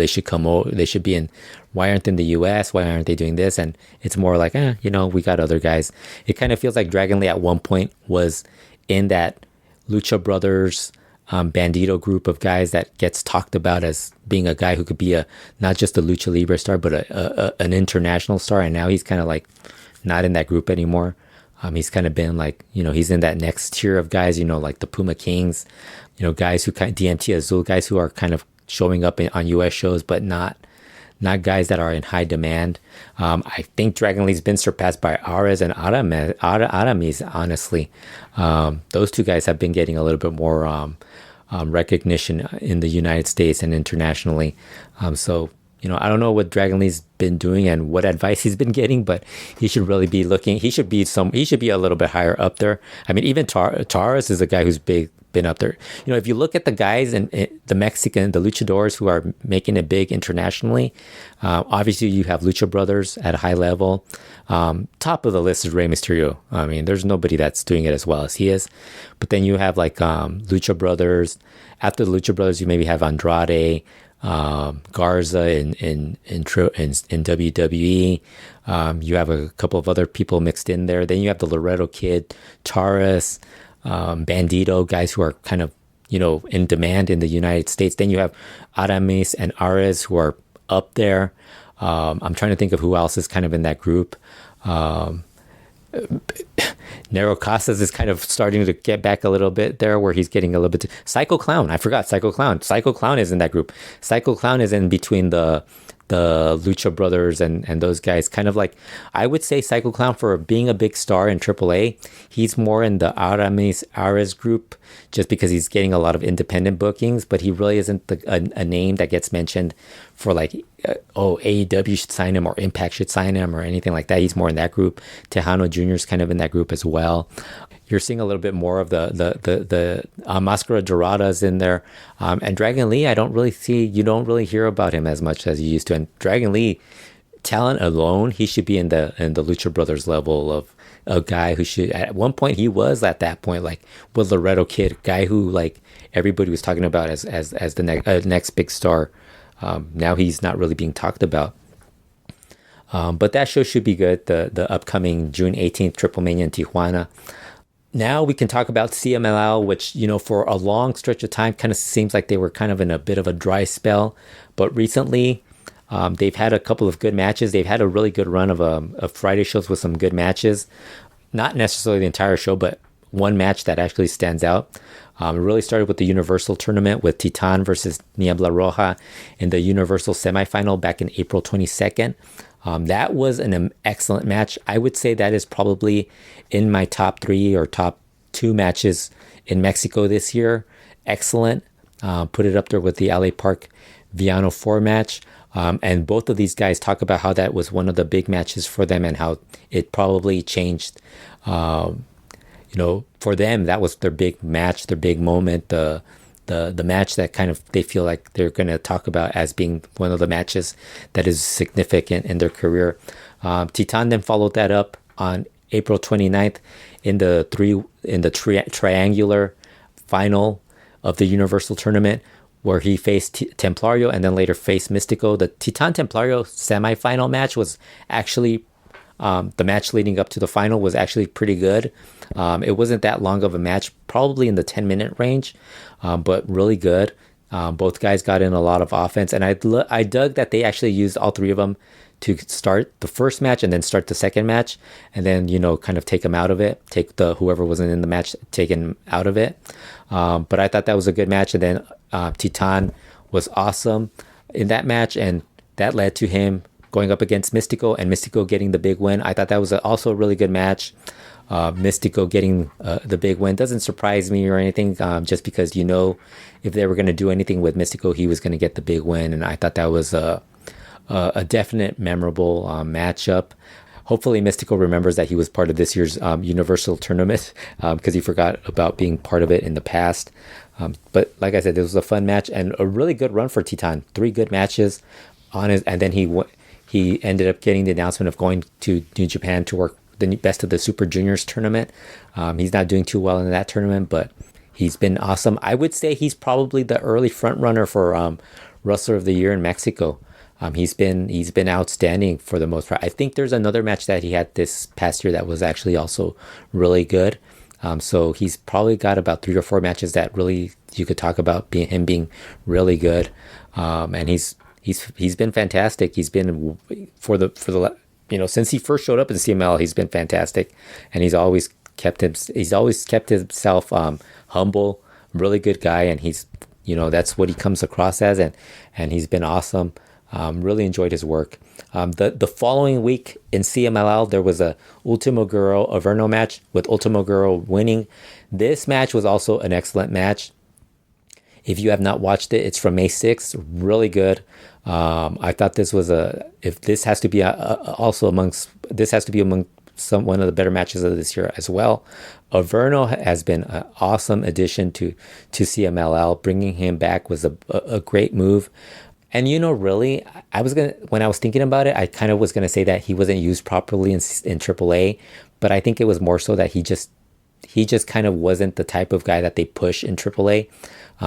should come over, they should be in, why aren't they in the US, why aren't they doing this? And it's more we got other guys. It kind of feels like Dragon Lee at one point was in that Lucha Brothers Bandito group of guys that gets talked about as being a guy who could be not just a Lucha Libre star, but an international star. And now he's kind of not in that group anymore. He's kind of been he's in that next tier of guys, the Puma Kings, guys who DMT Azul, guys who are kind of showing up on US shows, but not guys that are in high demand. I think Dragon Lee's been surpassed by Ares and Aramis, honestly. Those two guys have been getting a little bit more recognition in the United States and internationally. So I don't know what Dragon Lee's been doing and what advice he's been getting, but he should really be looking. He should be a little bit higher up there. I mean, even Taurus is a guy who's been up there. If you look at the guys and the luchadors who are making it big internationally, obviously you have Lucha Brothers at a high level. Top of the list is Rey Mysterio. I mean, there's nobody that's doing it as well as he is. But then you have Lucha Brothers. After the Lucha Brothers, you maybe have Andrade, Garza in WWE. You have a couple of other people mixed in there. Then you have the Loretto Kid, Taurus, Bandito, guys who are kind of in demand in the United States. Then you have Aramis and Ares who are up there. I'm trying to think of who else is kind of in that group. Nero Casas is kind of starting to get back a little bit there, where he's getting a little bit. Psycho Clown, I forgot Psycho Clown. Psycho Clown is in that group. Psycho Clown is in between the Lucha Brothers and those guys. Kind of like, I would say Psycho Clown, for being a big star in AAA, he's more in the Aramis Ares group, just because he's getting a lot of independent bookings, but he really isn't a name that gets mentioned for like, AEW should sign him or Impact should sign him or anything like that. He's more in that group. Tejano Jr. is kind of in that group as well. You're seeing a little bit more of the Mascara Doradas in there. And Dragon Lee, you don't really hear about him as much as you used to. And Dragon Lee, talent alone, he should be in the Lucha Brothers level of a guy who should, at one point he was at that point, like with Loretto Kid, guy who like everybody was talking about as the next big star. Now he's not really being talked about. But that show should be good. The upcoming June 18th Triplemania in Tijuana. Now we can talk about CMLL, which, for a long stretch of time kind of seems like they were kind of in a bit of a dry spell. But recently, they've had a couple of good matches. They've had a really good run of Friday shows with some good matches. Not necessarily the entire show, but one match that actually stands out. It really started with the Universal Tournament with Titan versus Niebla Roja in the Universal semifinal back in April 22nd. That was an excellent match. I would say that is probably in my top 3 or top 2 matches in Mexico this year. Excellent. Put it up there with the LA Park Viano 4 match. And both of these guys talk about how that was one of the big matches for them and how it probably changed. For them, that was their big match, their big moment, the match that kind of they feel like they're going to talk about as being one of the matches that is significant in their career. Titan then followed that up on April 29th in the triangular final of the Universal Tournament, where he faced Templario and then later faced Mystico. The Titan Templario semifinal match was actually the match leading up to the final was actually pretty good. It wasn't that long of a match, probably in the 10-minute range, but really good. Both guys got in a lot of offense, and I dug that they actually used all 3 of them to start the first match and then start the second match, and then kind of take them out of it, take whoever wasn't in the match, taken out of it. But I thought that was a good match, and then Titan was awesome in that match, and that led to him going up against Mystico and Mystico getting the big win. I thought that was also a really good match. Mystico getting the big win doesn't surprise me or anything, just because if they were going to do anything with Mystico, he was going to get the big win, and I thought that was a definite memorable matchup. Hopefully Mystico remembers that he was part of this year's Universal Tournament, because he forgot about being part of it in the past. But like I said, this was a fun match and a really good run for Titan. 3 good matches and then he ended up getting the announcement of going to New Japan to work the Best of the Super Juniors tournament. He's not doing too well in that tournament, but he's been awesome. I would say he's probably the early front runner for Wrestler of the Year in Mexico. He's been outstanding for the most part. I think there's another match that he had this past year that was actually also really good. So he's probably got about 3 or 4 matches that really you could talk about him being really good. And he's been fantastic. He's been since he first showed up in CML, he's been fantastic, and he's always kept himself humble, really good guy, and he's that's what he comes across as, and he's been awesome. Really enjoyed his work. The following week in CMLL, there was a Ultimo Guerrero Averno match with Ultimo Guerrero winning. This match was also an excellent match. If you have not watched it, it's from May 6th. Really good. I thought this was this has to be among one of the better matches of this year as well. Averno has been an awesome addition to CMLL. Bringing him back was a great move. And really, when I was thinking about it, I kind of was gonna say that he wasn't used properly in AAA, but I think it was more so that he just kind of wasn't the type of guy that they push in AAA.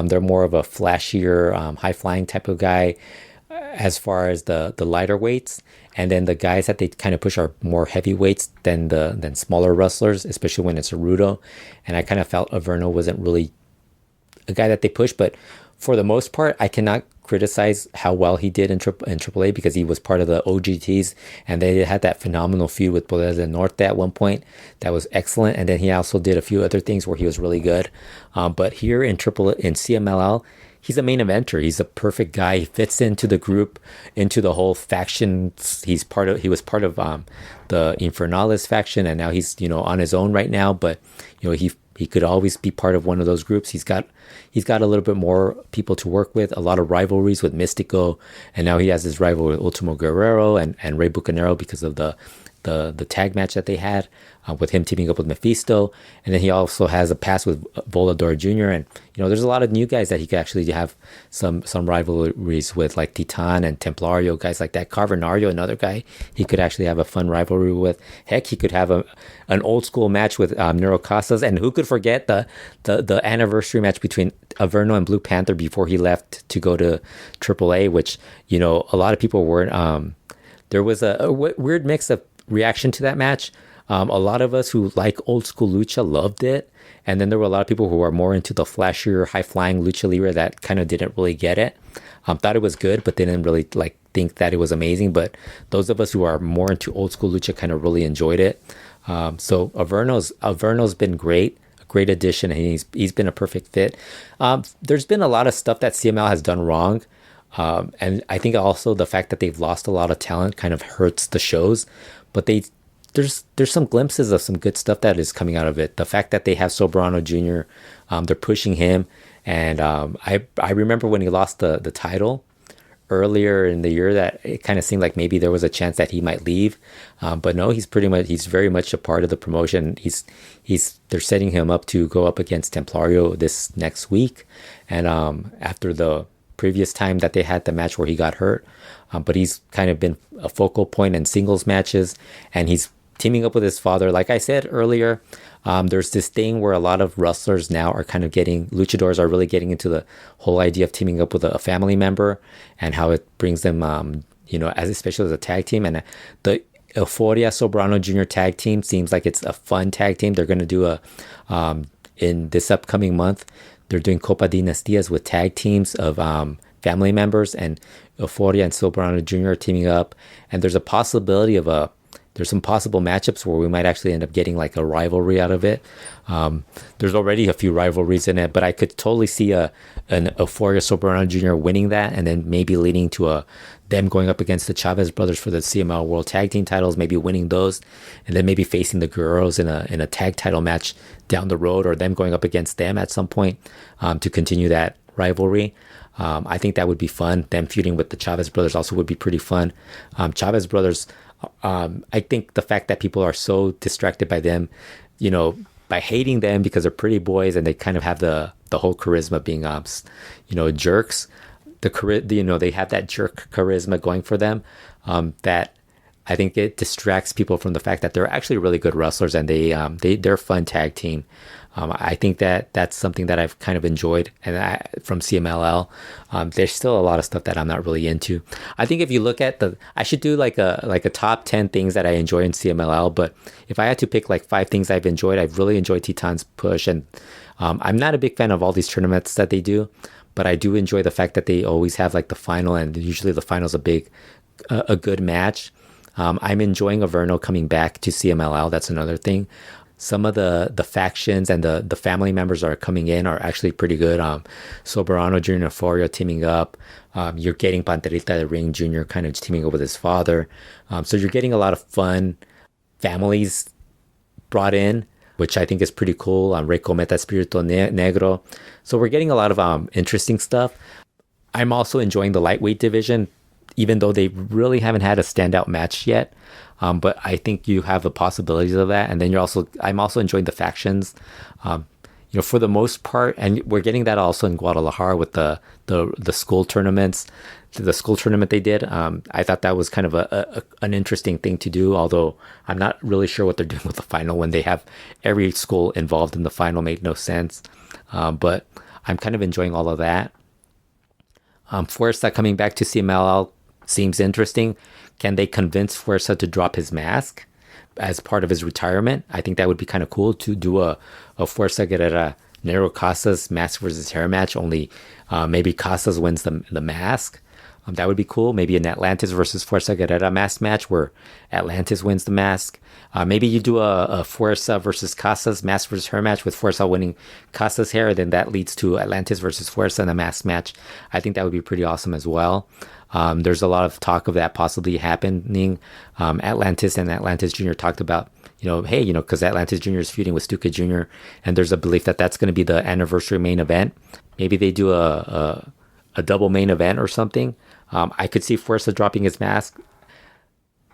They're more of a flashier, high-flying type of guy as far as the lighter weights. And then the guys that they kind of push are more heavyweights than smaller wrestlers, especially when it's a Rudo. And I kind of felt Averno wasn't really a guy that they push. But for the most part, I cannot criticize how well he did in AAA because he was part of the OGTs, and they had that phenomenal feud with Poder del Norte at one point that was excellent. And then he also did a few other things where he was really good. But here in CMLL, he's a main eventer. He's a perfect guy. He fits into the group, into the whole faction. He was part of the Infernales faction, and now he's on his own right now. But he could always be part of one of those groups. He's got a little bit more people to work with, a lot of rivalries with Mystico, and now he has his rival with Ultimo Guerrero and Rey Bucanero because of the tag match that they had with him teaming up with Mephisto. And then he also has a past with Volador Jr. And there's a lot of new guys that he could actually have some rivalries with, like Titan and Templario, guys like that. Carbonario, another guy he could actually have a fun rivalry with. Heck, he could have an old school match with Nero Casas. And who could forget the anniversary match between Averno and Blue Panther before he left to go to AAA, which a lot of people weren't. There was a weird mix of reaction to that match. A lot of us who like old school lucha loved it, and then there were a lot of people who are more into the flashier, high flying lucha libre that kind of didn't really get it. Thought it was good, but they didn't really think that it was amazing. But those of us who are more into old school lucha kind of really enjoyed it. So Averno's been great. Great addition, and he's been a perfect fit. There's been a lot of stuff that CML has done wrong, and I think also the fact that they've lost a lot of talent kind of hurts the shows. But there's some glimpses of some good stuff that is coming out of it. The fact that they have Soberano Jr., they're pushing him, and I remember when he lost the title earlier in the year that it kind of seemed like maybe there was a chance that he might leave, but no, he's very much a part of the promotion. They're setting him up to go up against Templario this next week, and after the previous time that they had the match where he got hurt, but he's kind of been a focal point in singles matches, and he's teaming up with his father. Like I said earlier, there's this thing where a lot of wrestlers now are kind of luchadors are really getting into the whole idea of teaming up with a family member and how it brings them, especially as a tag team. And the Euphoria Soberano Jr. tag team seems like it's a fun tag team. They're going to do in this upcoming month, they're doing Copa Dinastias with tag teams of family members, and Euphoria and Soberano Jr. are teaming up. And there's a possibility there's some possible matchups where we might actually end up getting like a rivalry out of it. There's already a few rivalries in it, but I could totally see an Euphoria Soberano Jr. winning that, and then maybe leading to them going up against the Chavez brothers for the CML World Tag Team titles, maybe winning those, and then maybe facing the Guerreros in a tag title match down the road, or them going up against them at some point to continue that rivalry. I think that would be fun. Them feuding with the Chavez brothers also would be pretty fun. Chavez brothers, I think the fact that people are so distracted by them, by hating them because they're pretty boys and they kind of have the whole charisma being, jerks. They have that jerk charisma going for them. That I think it distracts people from the fact that they're actually really good wrestlers, and they're a fun tag team. I think that's something that I've kind of enjoyed, and from CMLL. There's still a lot of stuff that I'm not really into. I think if you look at I should do like a top 10 things that I enjoy in CMLL. But if I had to pick like 5 things I've enjoyed, I've really enjoyed Titan's push, and I'm not a big fan of all these tournaments that they do, but I do enjoy the fact that they always have like the final, and usually the final's a good match. I'm enjoying Averno coming back to CMLL. That's another thing. Some of the factions and the family members that are coming in are actually pretty good. Soberano Jr. and Euphoria teaming up. You're getting Panterita del Ring Jr. kind of teaming up with his father. So you're getting a lot of fun families brought in, which I think is pretty cool. Rey Cometa Espirito Negro. So we're getting a lot of interesting stuff. I'm also enjoying the lightweight division, even though they really haven't had a standout match yet. But I think you have the possibilities of that. And then I'm also enjoying the factions, for the most part. And we're getting that also in Guadalajara with the school tournaments, the school tournament they did. I thought that was kind of an interesting thing to do, although I'm not really sure what they're doing with the final when they have every school involved in the final. Made no sense. But I'm kind of enjoying all of that. Fuerza coming back to CMLL seems interesting. Can they convince Fuerza to drop his mask as part of his retirement? I think that would be kind of cool to do a Fuerza Guerrera Nero Casas mask versus hair match. Only maybe Casas wins the mask. That would be cool. Maybe an Atlantis versus Fuerza Guerrera mask match where Atlantis wins the mask. Maybe you do a Fuerza versus Casas mask versus hair match with Fuerza winning Casas hair. Then that leads to Atlantis versus Fuerza in a mask match. I think that would be pretty awesome as well. There's a lot of talk of that possibly happening. Atlantis and Atlantis Jr. talked about, hey, because Atlantis Jr. is feuding with Tsuka Jr. And there's a belief that that's going to be the anniversary main event. Maybe they do a double main event or something. I could see Fuerza dropping his mask.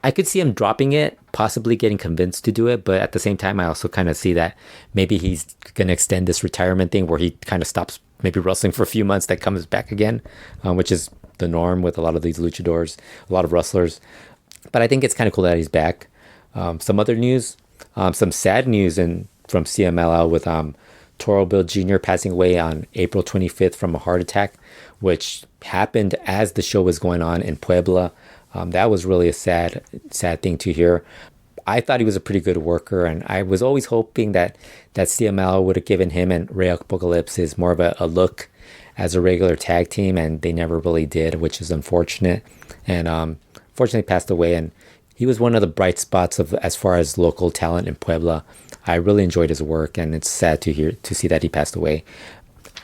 I could see him dropping it, possibly getting convinced to do it. But at the same time, I also kind of see that maybe he's going to extend this retirement thing where he kind of stops maybe wrestling for a few months, that comes back again, which is the norm with a lot of these luchadors, a lot of wrestlers. But I think it's kind of cool that he's back. Some other news, some sad news from CMLL with Toro Bill Jr. passing away on April 25th from a heart attack, which happened as the show was going on in Puebla. That was really a sad thing to hear. I thought he was a pretty good worker, and I was always hoping that CMLL would have given him and Rey Apocalypse more of a look as a regular tag team, and they never really did, which is unfortunate. And fortunately passed away, and he was one of the bright spots as far as local talent in Puebla. I really enjoyed his work, and it's sad to see that he passed away.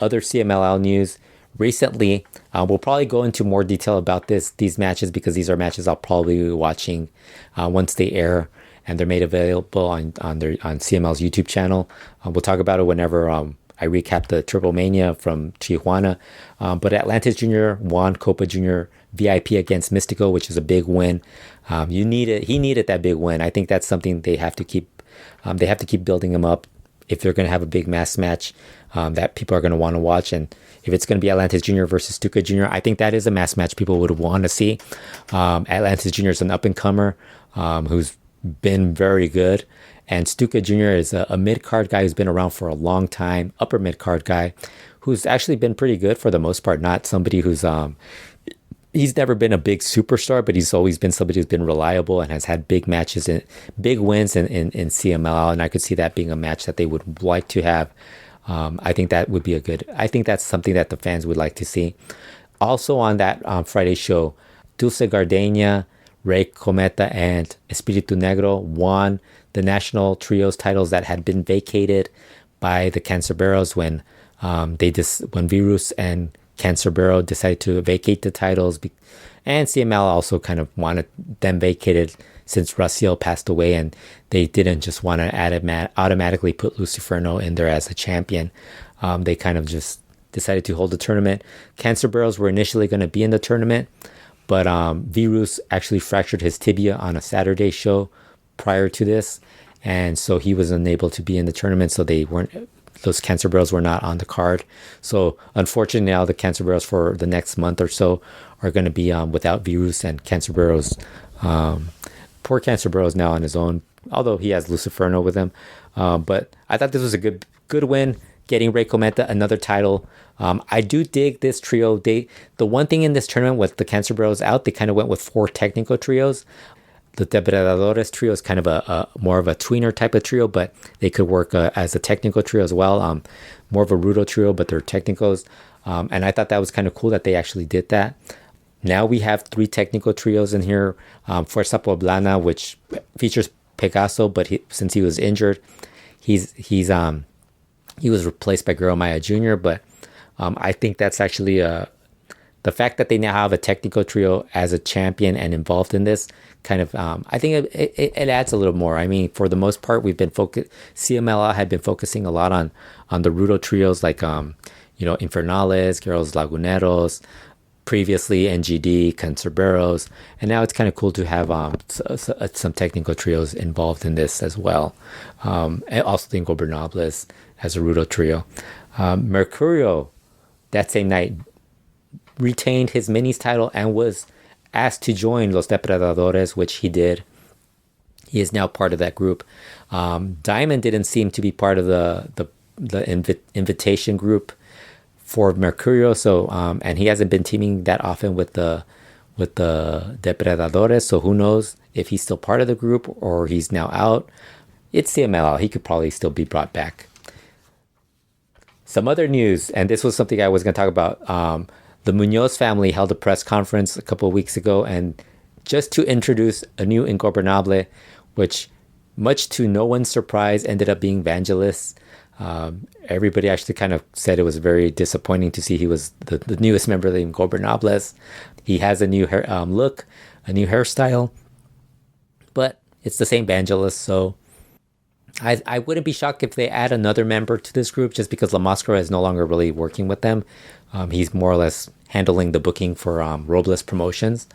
Other CMLL news. Recently, we'll probably go into more detail about these matches because these are matches I'll probably be watching once they air and they're made available on CML's YouTube channel. We'll talk about it whenever I recap the Triplemania from Tijuana. But Atlantis Jr. won Copa Jr. VIP against Mystico, which is a big win. He needed that big win. I think that's something they have to keep. They have to keep building him up if they're going to have a big mass match that people are going to want to watch. And if it's going to be Atlantis Jr. versus Tsuka Jr., I think that is a mass match people would want to see. Atlantis Jr. is an up-and-comer who's been very good. And Tsuka Jr. is a mid-card guy who's been around for a long time, upper mid-card guy who's actually been pretty good for the most part. Not somebody who's... he's never been a big superstar, but he's always been somebody who's been reliable and has had big matches and big wins in CMLL. And I could see that being a match that they would like to have. I think that would be I think that's something that the fans would like to see. Also on that Friday show, Dulce Gardenia, Rey Cometa, and Espiritu Negro won the national trios titles that had been vacated by the Cancerberos when Virus and Cancerbero decided to vacate the titles, and CML also kind of wanted them vacated since Raciel passed away, and they didn't just want to automatically put Luciferno in there as a champion. They kind of just decided to hold the tournament. Cancerberos were initially going to be in the tournament, but Virus actually fractured his tibia on a Saturday show prior to this, and so he was unable to be in the tournament, so those Cancerberos were not on the card. So unfortunately now the Cancerberos for the next month or so are going to be without Virus, and Cancerberos, poor Cancerberos now on his own, although he has Luciferno with him. But I thought this was a good win, getting Rey Cometa another title. I do dig this trio. The one thing in this tournament with the Cancerberos out, they kind of went with 4 technical trios. The Depredadores trio is kind of a more of a tweener type of trio, but they could work as a technical trio as well. More of a Rudo trio, but they're technicals. And I thought that was kind of cool that they actually did that. Now we have 3 technical trios in here. Fuerza Poblana, which features Pegaso, but since he was injured, he was replaced by Guerrero Maya Jr. But I think that's actually the fact that they now have a technical trio as a champion and involved in this kind of, I think it adds a little more. I mean, for the most part, CMLL had been focusing a lot on the Rudo trios like, Infernales, Guerreros Laguneros, previously NGD, Cancerberos, and now it's kind of cool to have some technical trios involved in this as well. And also the Ingobernables as a Rudo trio. Mercurio, that same night, retained his minis title and was asked to join Los Depredadores, which he did. He is now part of that group. Diamond didn't seem to be part of the invitation group for Mercurio, so and he hasn't been teaming that often with the Depredadores, so who knows if he's still part of the group or he's now out. It's CMLL. He could probably still be brought back. Some other news, and this was something I was going to talk about. The Munoz family held a press conference a couple of weeks ago, and just to introduce a new Ingobernable, which, much to no one's surprise, ended up being Vangelis. Everybody actually kind of said it was very disappointing to see he was the newest member of the Ingobernables. He has a new hair look, a new hairstyle, but it's the same Vangelis, so I wouldn't be shocked if they add another member to this group, just because La Mascara is no longer really working with them. He's more or less handling the booking for Robles Promotions,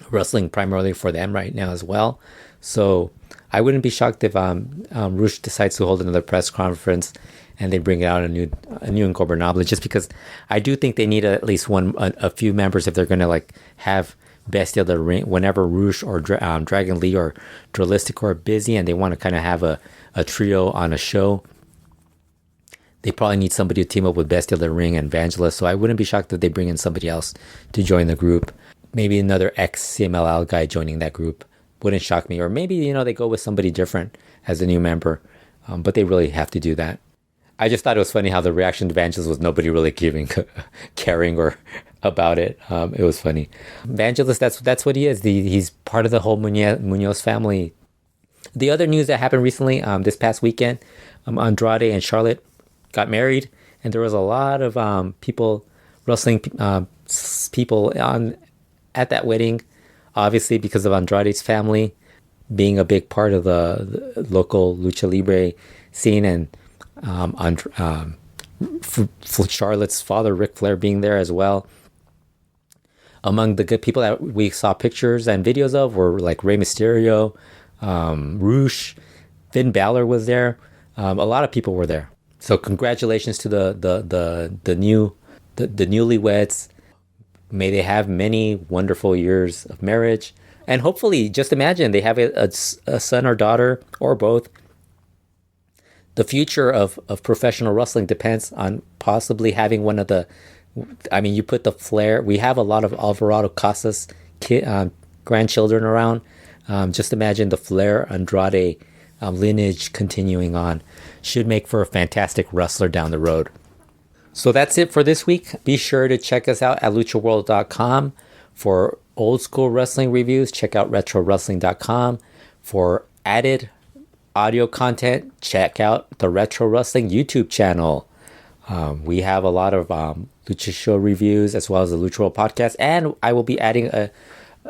wrestling primarily for them right now as well. So I wouldn't be shocked if Rush decides to hold another press conference and they bring out a new Ingobernable, just because I do think they need at least a few members if they're going to like have Bestia the Ring whenever Rush or Dragon Lee or Dralistic are busy and they want to kind of have a trio on a show. They probably need somebody to team up with Bestia the Ring and Vangelis, so I wouldn't be shocked if they bring in somebody else to join the group. Maybe another ex-CMLL guy joining that group. Wouldn't shock me. Or maybe, they go with somebody different as a new member, but they really have to do that. I just thought it was funny how the reaction to Vangelis was nobody really caring or about it. It was funny. Vangelis, that's what he is. He's part of the whole Munoz family. The other news that happened recently, this past weekend, Andrade and Charlotte got married, and there was a lot of wrestling people at that wedding, obviously because of Andrade's family being a big part of the local lucha libre scene, and for Charlotte's father, Ric Flair, being there as well. Among the good people that we saw pictures and videos of were like Rey Mysterio, Rush, Finn Balor was there. A lot of people were there. So congratulations to the newlyweds. May they have many wonderful years of marriage, and hopefully, just imagine they have a son or daughter or both. The future of professional wrestling depends on possibly having one of the. I mean, you put the Flair. We have a lot of Alvarado Casas grandchildren around. Just imagine the Flair Andrade lineage continuing on. Should make for a fantastic wrestler down the road. So that's it for this week. Be sure to check us out at LuchaWorld.com for old school wrestling reviews. Check out RetroWrestling.com for added audio content. Check out the Retro Wrestling YouTube channel. We have a lot of Lucha Show reviews as well as the LuchaWorld Podcast, and I will be adding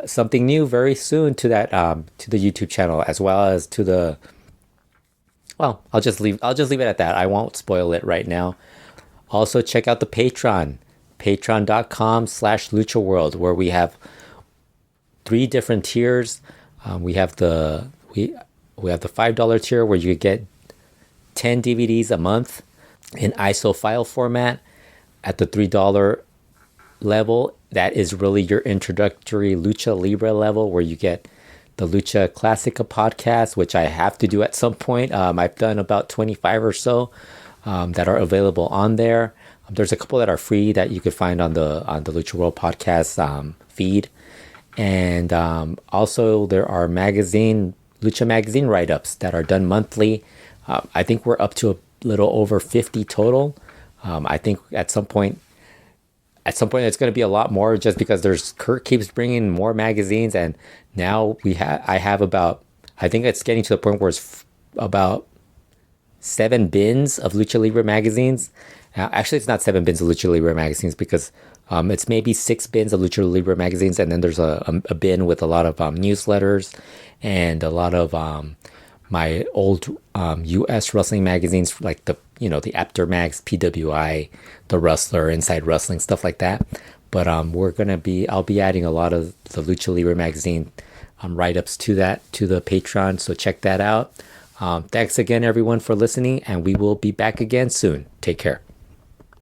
something new very soon to that to the YouTube channel, as well as to the. Well, I'll just leave it at that. I won't spoil it right now. Also, check out the Patreon, patreon.com/LuchaWorld, where we have 3 different tiers. We have the $5 tier where you get 10 DVDs a month in ISO file format. At the $3 level, that is really your introductory Lucha Libre level, where you get the Lucha Classica podcast, which I have to do at some point. I've done about 25 or so that are available on there. There's a couple that are free that you could find on the LuchaWorld podcast feed, and also there are Lucha magazine write-ups that are done monthly. I think we're up to a little over 50 total. I think at some point it's going to be a lot more, just because Kurt keeps bringing more magazines, and now I have about, I think it's getting to the point where it's about 7 bins of Lucha Libre magazines. Actually, it's not 7 bins of Lucha Libre magazines, because it's maybe 6 bins of Lucha Libre magazines, and then there's a bin with a lot of newsletters and a lot of my old U.S. wrestling magazines, like the After Mags, PWI, The Wrestler, Inside Wrestling, stuff like that. But I'll be adding a lot of the Lucha Libre magazine write-ups to the Patreon, so check that out. Thanks again, everyone, for listening, and we will be back again soon. Take care.